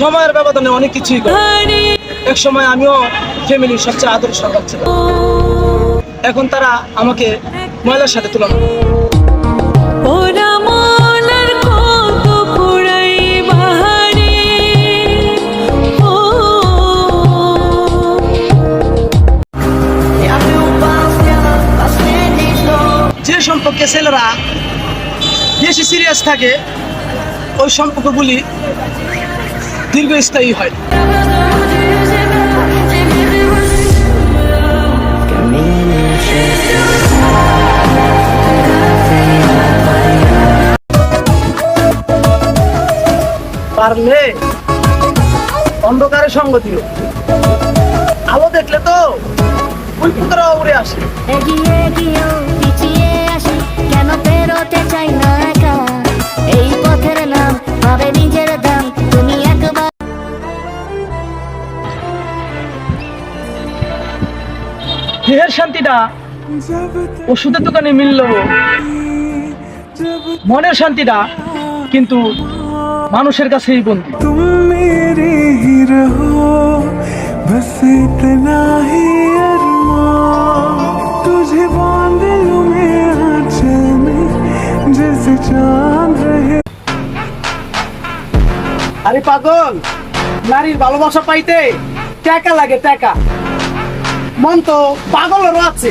সময়ের ব্যবধানে অনেক কিছুই করে। এক সময় আমিও ফ্যামিলির সবচেয়ে আদরের সন্তান ছিলাম, এখন তারা আমাকে ময়লার সাথে তুলনা করে। যে সম্পর্কে ছেলেরা বেশি সিরিয়াস থাকে ওই সম্পর্কগুলি দীর্ঘস্থায়ী হয়। পারলে অন্ধকারে সঙ্গ দিও, আলো দেখলে তো ওই পুত্র উড়ে আসে। এগিয়ে গিয়েও পিছিয়ে আসি, কেন বেরোতে চাই না একা, এই পথের নাম ভাবে নিজের দাম, তুমি একবার। দেহের শান্তিটা ওষুধের দোকানে মিলল, মনের শান্তিটা কিন্তু মানুষের কাছেই বন্ধু। तुम मेरे ही रहो, बस इतना ही अरमान, तुझे बांध लूं मैं आंचल में, जैसे चांद रहे। আরে পাগল, নারীর ভালোবাসা পাইতে টাকা লাগে, টাকা। মন তো পাগলেরও আছে।